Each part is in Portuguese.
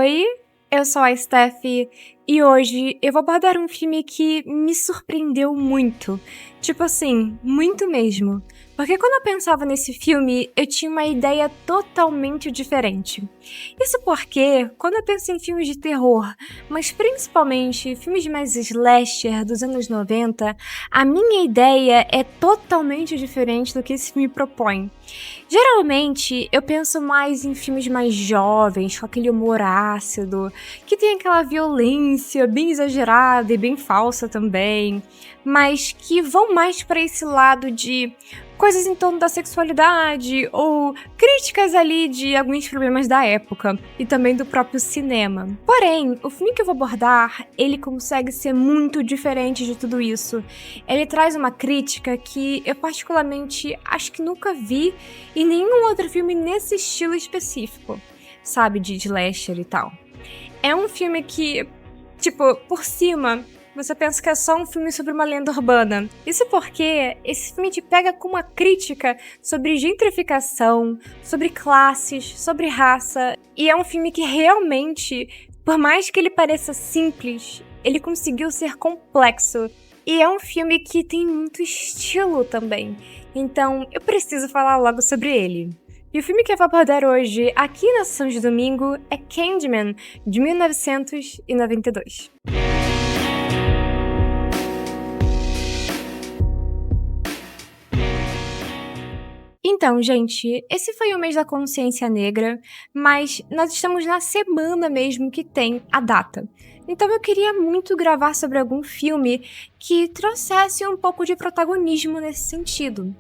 Oi, eu sou a Steph e hoje eu vou abordar um filme que me surpreendeu muito. Tipo assim, muito mesmo. Porque quando eu pensava nesse filme, eu tinha uma ideia totalmente diferente. Isso porque, quando eu penso em filmes de terror, mas principalmente filmes mais slasher dos anos 90, a minha ideia é totalmente diferente do que esse filme propõe. Geralmente, eu penso mais em filmes mais jovens, com aquele humor ácido, que tem aquela violência bem exagerada e bem falsa também, mas que vão mais para esse lado de coisas em torno da sexualidade ou críticas ali de alguns problemas da época e também do próprio cinema. Porém, o filme que eu vou abordar, ele consegue ser muito diferente de tudo isso. Ele traz uma crítica que eu particularmente acho que nunca vi em nenhum outro filme nesse estilo específico, sabe, de slasher e tal. É um filme que, tipo, por cima, você pensa que é só um filme sobre uma lenda urbana. Isso porque esse filme te pega com uma crítica sobre gentrificação, sobre classes, sobre raça. E é um filme que realmente, por mais que ele pareça simples, ele conseguiu ser complexo. E é um filme que tem muito estilo também. Então, eu preciso falar logo sobre ele. E o filme que eu vou abordar hoje, aqui na sessão de domingo, é Candyman, de 1992. Então, gente, esse foi o mês da consciência negra, mas nós estamos na semana mesmo que tem a data. Então eu queria muito gravar sobre algum filme que trouxesse um pouco de protagonismo nesse sentido.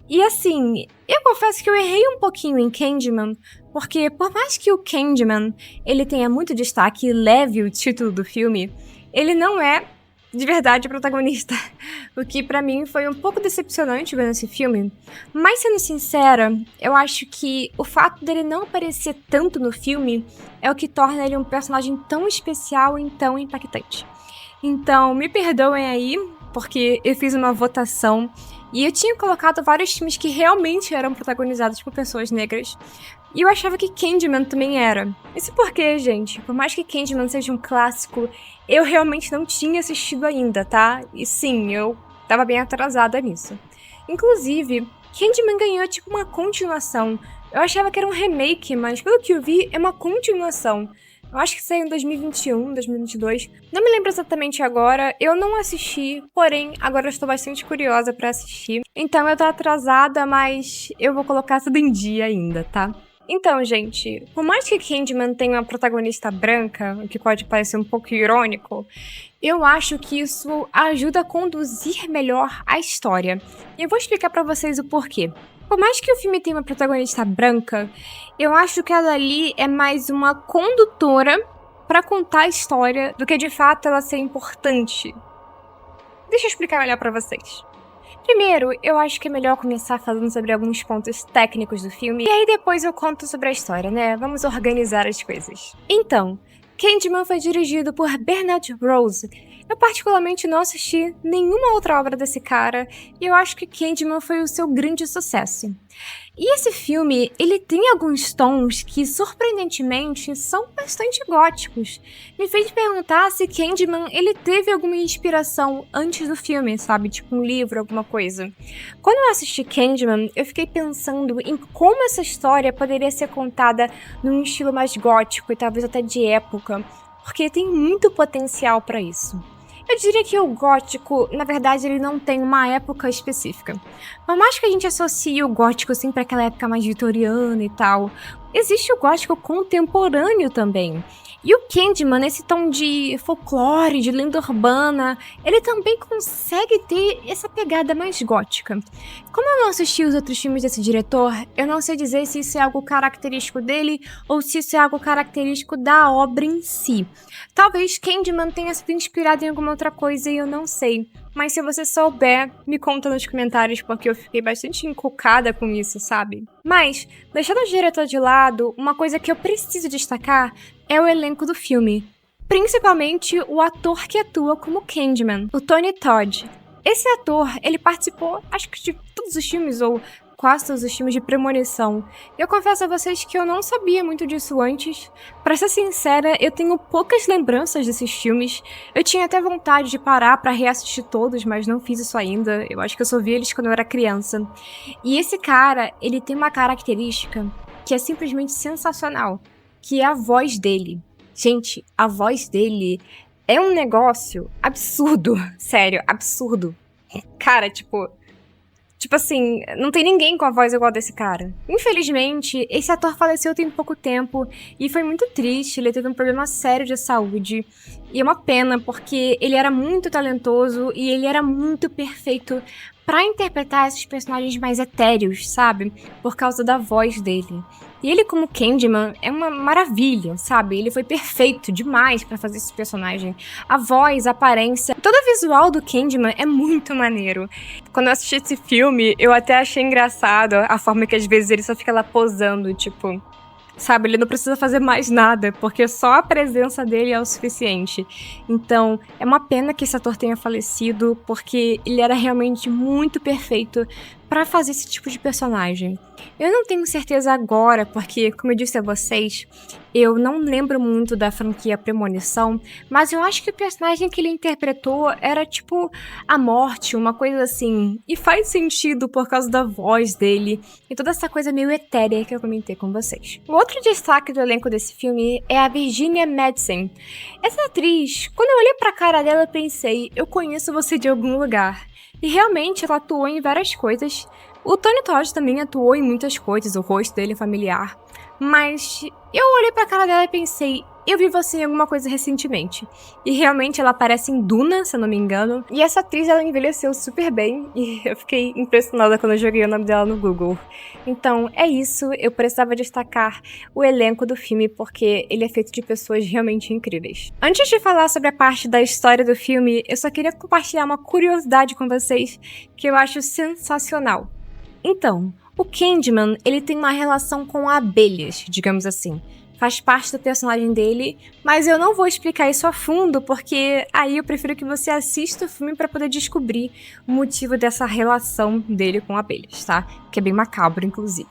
E assim, eu confesso que eu errei um pouquinho em Candyman, porque por mais que o Candyman ele tenha muito destaque e leve o título do filme, ele não é de verdade o protagonista, o que pra mim foi um pouco decepcionante vendo esse filme. Mas sendo sincera, eu acho que o fato dele não aparecer tanto no filme é o que torna ele um personagem tão especial e tão impactante. Então, me perdoem aí, porque eu fiz uma votação e eu tinha colocado vários filmes que realmente eram protagonizados por pessoas negras. E eu achava que Candyman também era. Isso porque, gente, por mais que Candyman seja um clássico, eu realmente não tinha assistido ainda, tá? E sim, eu tava bem atrasada nisso. Inclusive, Candyman ganhou tipo uma continuação. Eu achava que era um remake, mas pelo que eu vi, é uma continuação. Eu acho que saiu em 2021, 2022. Não me lembro exatamente agora. Eu não assisti, porém, agora eu estou bastante curiosa pra assistir. Então eu tô atrasada, mas eu vou colocar tudo em dia ainda, tá? Então, gente, por mais que Candyman tenha uma protagonista branca, o que pode parecer um pouco irônico, eu acho que isso ajuda a conduzir melhor a história. E eu vou explicar pra vocês o porquê. Por mais que o filme tenha uma protagonista branca, eu acho que ela ali é mais uma condutora pra contar a história do que de fato ela ser importante. Deixa eu explicar melhor pra vocês. Primeiro, eu acho que é melhor começar falando sobre alguns pontos técnicos do filme, e aí depois eu conto sobre a história, né? Vamos organizar as coisas. Então, Candyman foi dirigido por Bernard Rose. Eu particularmente não assisti nenhuma outra obra desse cara, e eu acho que Candyman foi o seu grande sucesso. E esse filme, ele tem alguns tons que, surpreendentemente, são bastante góticos. Me fez perguntar se Candyman, ele teve alguma inspiração antes do filme, sabe? Tipo um livro, alguma coisa. Quando eu assisti Candyman, eu fiquei pensando em como essa história poderia ser contada num estilo mais gótico e talvez até de época, porque tem muito potencial para isso. Eu diria que o gótico, na verdade, ele não tem uma época específica. Por mais que a gente associe o gótico sempre àquela época mais vitoriana e tal, existe o gótico contemporâneo também. E o Candyman, esse tom de folclore, de lenda urbana, ele também consegue ter essa pegada mais gótica. Como eu não assisti os outros filmes desse diretor, eu não sei dizer se isso é algo característico dele ou se isso é algo característico da obra em si. Talvez Candyman tenha sido inspirado em alguma outra coisa e eu não sei. Mas se você souber, me conta nos comentários, porque eu fiquei bastante encucada com isso, sabe? Mas, deixando o diretor de lado, uma coisa que eu preciso destacar é o elenco do filme. Principalmente o ator que atua como Candyman, o Tony Todd. Esse ator, ele participou, acho que de todos os filmes, ou quase todos os filmes de premonição. Eu confesso a vocês que eu não sabia muito disso antes. Pra ser sincera, eu tenho poucas lembranças desses filmes. Eu tinha até vontade de parar pra reassistir todos, mas não fiz isso ainda. Eu acho que eu só vi eles quando eu era criança. E esse cara, ele tem uma característica que é simplesmente sensacional, que é a voz dele. Gente, a voz dele é um negócio absurdo. Sério, absurdo. Cara, tipo assim, não tem ninguém com a voz igual desse cara. Infelizmente, esse ator faleceu tem pouco tempo e foi muito triste. Ele teve um problema sério de saúde. E é uma pena, porque ele era muito talentoso e ele era muito perfeito pra interpretar esses personagens mais etéreos, sabe? Por causa da voz dele. E ele, como Candyman, é uma maravilha, sabe? Ele foi perfeito demais pra fazer esse personagem. A voz, a aparência, todo o visual do Candyman é muito maneiro. Quando eu assisti esse filme, eu até achei engraçado a forma que às vezes ele só fica lá posando, tipo... Sabe, ele não precisa fazer mais nada, porque só a presença dele é o suficiente. Então, é uma pena que esse ator tenha falecido, porque ele era realmente muito perfeito pra fazer esse tipo de personagem. Eu não tenho certeza agora, porque, como eu disse a vocês, eu não lembro muito da franquia Premonição, mas eu acho que o personagem que ele interpretou era tipo a morte, uma coisa assim. E faz sentido por causa da voz dele e toda essa coisa meio etérea que eu comentei com vocês. O outro destaque do elenco desse filme é a Virginia Madsen. Essa atriz, quando eu olhei pra cara dela, eu pensei, eu conheço você de algum lugar. E realmente ela atuou em várias coisas. O Tony Todd também atuou em muitas coisas, o rosto dele é familiar. Mas eu olhei pra cara dela e pensei, eu vi você em alguma coisa recentemente. E realmente ela aparece em Duna, se eu não me engano. E essa atriz, ela envelheceu super bem. E eu fiquei impressionada quando eu joguei o nome dela no Google. Então, é isso. Eu precisava destacar o elenco do filme, porque ele é feito de pessoas realmente incríveis. Antes de falar sobre a parte da história do filme, eu só queria compartilhar uma curiosidade com vocês, que eu acho sensacional. Então, o Candyman, ele tem uma relação com abelhas, digamos assim. Faz parte do personagem dele, mas eu não vou explicar isso a fundo, porque aí eu prefiro que você assista o filme pra poder descobrir o motivo dessa relação dele com abelhas, tá? Que é bem macabro, inclusive.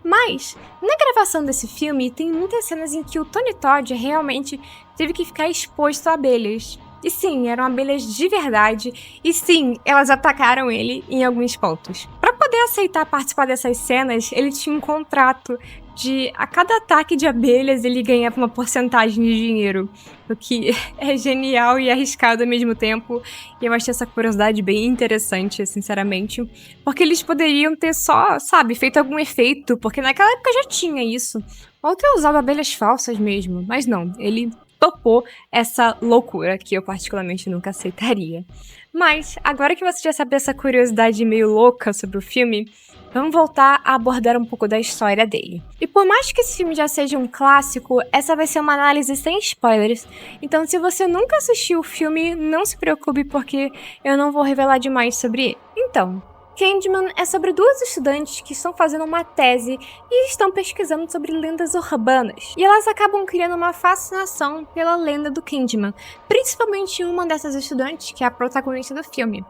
Mas, na gravação desse filme, tem muitas cenas em que o Tony Todd realmente teve que ficar exposto a abelhas. E sim, eram abelhas de verdade, e sim, elas atacaram ele em alguns pontos. Pra poder aceitar participar dessas cenas, ele tinha um contrato de a cada ataque de abelhas ele ganhava uma porcentagem de dinheiro, o que é genial e arriscado ao mesmo tempo, e eu achei essa curiosidade bem interessante, sinceramente, porque eles poderiam ter só, sabe, feito algum efeito, porque naquela época já tinha isso, ou ter usado abelhas falsas mesmo, mas não, ele topou essa loucura que eu particularmente nunca aceitaria. Mas, agora que você já sabe essa curiosidade meio louca sobre o filme, vamos voltar a abordar um pouco da história dele. E por mais que esse filme já seja um clássico, essa vai ser uma análise sem spoilers, então se você nunca assistiu o filme, não se preocupe porque eu não vou revelar demais sobre ele. Então, Candyman é sobre duas estudantes que estão fazendo uma tese e estão pesquisando sobre lendas urbanas. E elas acabam criando uma fascinação pela lenda do Candyman, principalmente uma dessas estudantes, que é a protagonista do filme.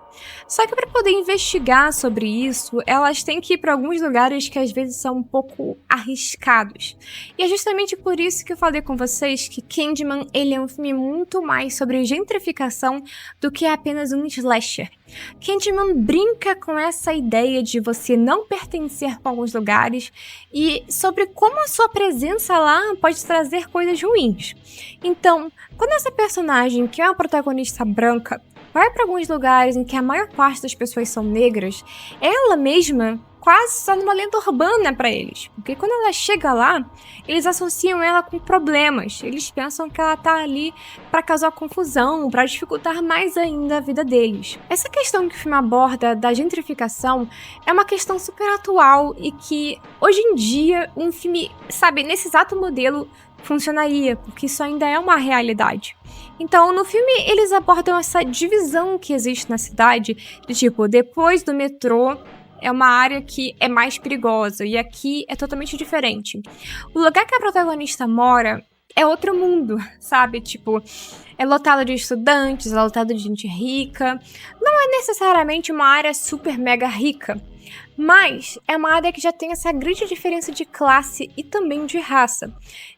Só que para poder investigar sobre isso, elas têm que ir para alguns lugares que às vezes são um pouco arriscados. E é justamente por isso que eu falei com vocês que Candyman ele é um filme muito mais sobre gentrificação do que apenas um slasher. Candyman brinca com essa ideia de você não pertencer a alguns lugares e sobre como a sua presença lá pode trazer coisas ruins. Então, quando essa personagem, que é uma protagonista branca, vai para alguns lugares em que a maior parte das pessoas são negras, ela mesma quase está numa lenda urbana para eles. Porque quando ela chega lá, eles associam ela com problemas. Eles pensam que ela tá ali para causar confusão, para dificultar mais ainda a vida deles. Essa questão que o filme aborda da gentrificação é uma questão super atual e que, hoje em dia, um filme, sabe, nesse exato modelo funcionaria, porque isso ainda é uma realidade. Então, no filme, eles abordam essa divisão que existe na cidade, de tipo, depois do metrô, é uma área que é mais perigosa, e aqui é totalmente diferente. O lugar que a protagonista mora é outro mundo, sabe? Tipo, é lotado de estudantes, é lotado de gente rica. Não é necessariamente uma área super mega rica, Mas é uma área que já tem essa grande diferença de classe e também de raça.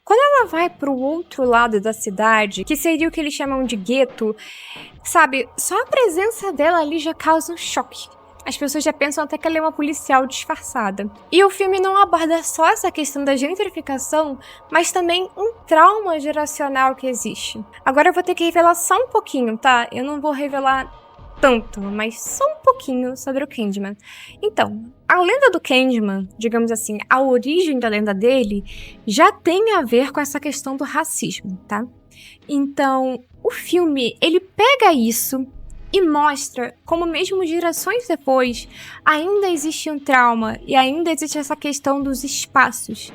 Quando ela vai para o outro lado da cidade, que seria o que eles chamam de gueto, sabe, só a presença dela ali já causa um choque. As pessoas já pensam até que ela é uma policial disfarçada. E o filme não aborda só essa questão da gentrificação, mas também um trauma geracional que existe. Agora eu vou ter que revelar só um pouquinho, tá? Eu não vou revelar tanto, mas só um pouquinho sobre o Candyman. Então, a lenda do Candyman, digamos assim, a origem da lenda dele, já tem a ver com essa questão do racismo, tá? Então, o filme, ele pega isso e mostra como mesmo gerações depois ainda existe um trauma e ainda existe essa questão dos espaços.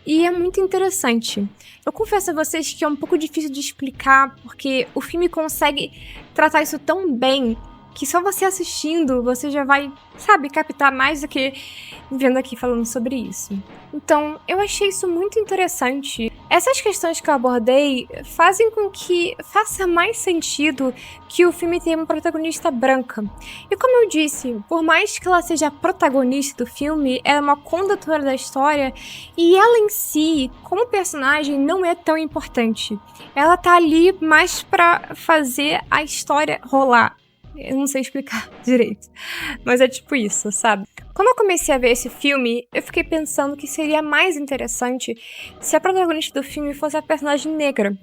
E é muito interessante. Eu confesso a vocês que é um pouco difícil de explicar, porque o filme consegue tratar isso tão bem que só você assistindo, você já vai, sabe, captar mais do que vendo aqui falando sobre isso. Então, eu achei isso muito interessante. Essas questões que eu abordei fazem com que faça mais sentido que o filme tenha uma protagonista branca. E como eu disse, por mais que ela seja a protagonista do filme, ela é uma condutora da história e ela em si, como personagem, não é tão importante. Ela tá ali mais pra fazer a história rolar. Eu não sei explicar direito, mas é tipo isso, sabe? Quando eu comecei a ver esse filme, eu fiquei pensando que seria mais interessante se a protagonista do filme fosse a personagem negra.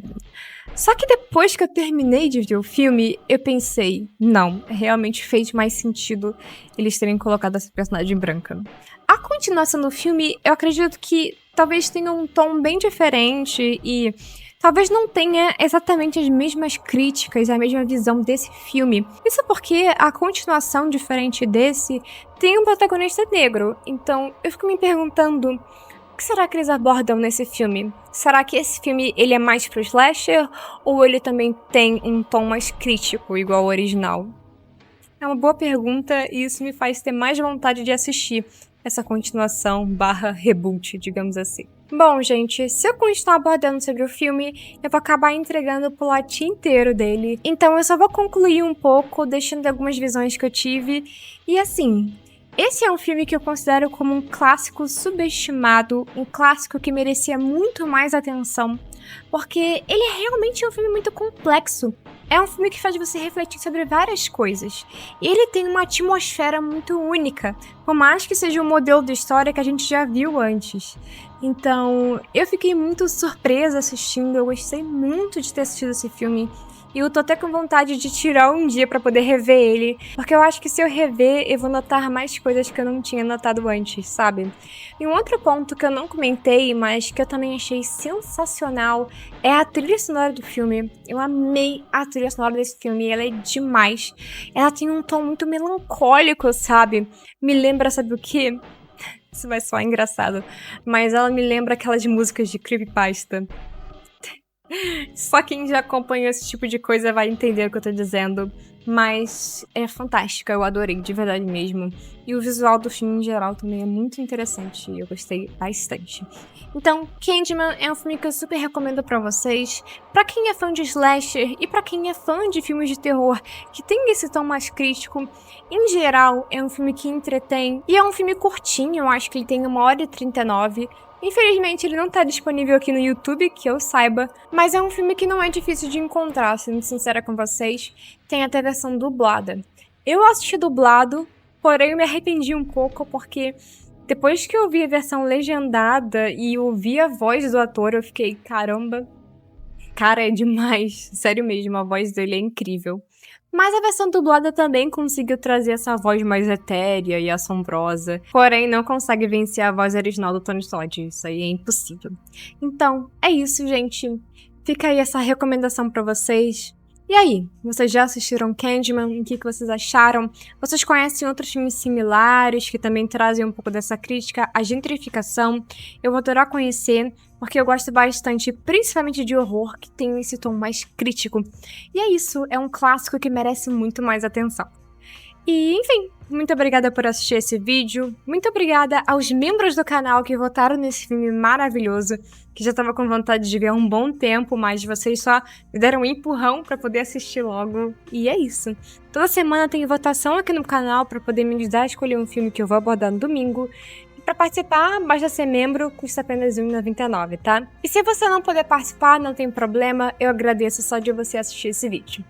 Só que depois que eu terminei de ver o filme, eu pensei, não, realmente fez mais sentido eles terem colocado essa personagem branca. A continuação do filme, eu acredito que talvez tenha um tom bem diferente e talvez não tenha exatamente as mesmas críticas, a mesma visão desse filme. Isso porque a continuação diferente desse tem um protagonista negro. Então eu fico me perguntando, o que será que eles abordam nesse filme? Será que esse filme ele é mais pro slasher ou ele também tem um tom mais crítico, igual ao original? É uma boa pergunta e isso me faz ter mais vontade de assistir essa continuação barra reboot, digamos assim. Bom, gente, se eu continuar abordando sobre o filme, eu vou acabar entregando o plot inteiro dele. Então eu só vou concluir um pouco, deixando algumas visões que eu tive. E assim, esse é um filme que eu considero como um clássico subestimado, um clássico que merecia muito mais atenção, porque ele é realmente um filme muito complexo. É um filme que faz você refletir sobre várias coisas. E ele tem uma atmosfera muito única, por mais que seja um modelo de história que a gente já viu antes. Então, eu fiquei muito surpresa assistindo, eu gostei muito de ter assistido esse filme. E eu tô até com vontade de tirar um dia pra poder rever ele, porque eu acho que se eu rever, eu vou notar mais coisas que eu não tinha notado antes, sabe? E um outro ponto que eu não comentei, mas que eu também achei sensacional, é a trilha sonora do filme. Eu amei a trilha sonora desse filme, ela é demais. Ela tem um tom muito melancólico, sabe? Me lembra, sabe o quê? Isso vai soar engraçado, mas ela me lembra aquelas músicas de creepypasta. Só quem já acompanha esse tipo de coisa vai entender o que eu tô dizendo. Mas é fantástica, eu adorei, de verdade mesmo. E o visual do filme em geral também é muito interessante, eu gostei bastante. Então, Candyman é um filme que eu super recomendo pra vocês. Pra quem é fã de slasher e pra quem é fã de filmes de terror que tem esse tom mais crítico, em geral é um filme que entretém. E é um filme curtinho, eu acho que ele tem 1h39. Infelizmente, ele não tá disponível aqui no YouTube, que eu saiba, mas é um filme que não é difícil de encontrar, sendo sincera com vocês. Tem até versão dublada. Eu assisti dublado, porém eu me arrependi um pouco, porque depois que eu vi a versão legendada e ouvi a voz do ator, eu fiquei, caramba, cara, é demais. Sério mesmo, a voz dele é incrível. Mas a versão dublada também conseguiu trazer essa voz mais etérea e assombrosa, porém não consegue vencer a voz original do Tony Todd, isso aí é impossível. Então, é isso, gente. Fica aí essa recomendação pra vocês. E aí, vocês já assistiram Candyman? O que vocês acharam? Vocês conhecem outros filmes similares que também trazem um pouco dessa crítica à gentrificação? Eu vou adorar conhecer, porque eu gosto bastante, principalmente de horror, que tem esse tom mais crítico. E é isso, é um clássico que merece muito mais atenção. E, enfim, muito obrigada por assistir esse vídeo. Muito obrigada aos membros do canal que votaram nesse filme maravilhoso, que já estava com vontade de ver há um bom tempo, mas vocês só me deram um empurrão para poder assistir logo. E é isso. Toda semana tem votação aqui no canal para poder me ajudar a escolher um filme que eu vou abordar no domingo. Para participar, basta ser membro, custa apenas R$ 1,99, tá? E se você não puder participar, não tem problema, eu agradeço só de você assistir esse vídeo.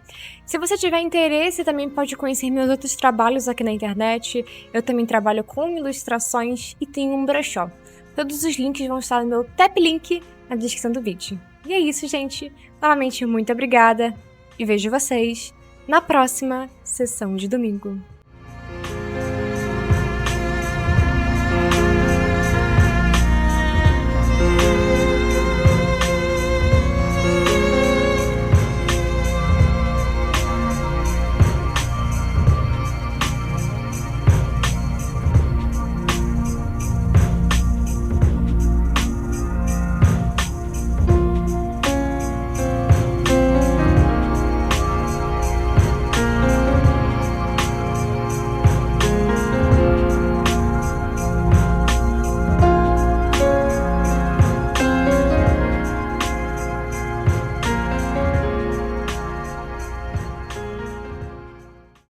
Se você tiver interesse, também pode conhecer meus outros trabalhos aqui na internet. Eu também trabalho com ilustrações e tenho um brechó. Todos os links vão estar no meu Tap Link na descrição do vídeo. E é isso, gente. Novamente, muito obrigada e vejo vocês na próxima sessão de domingo.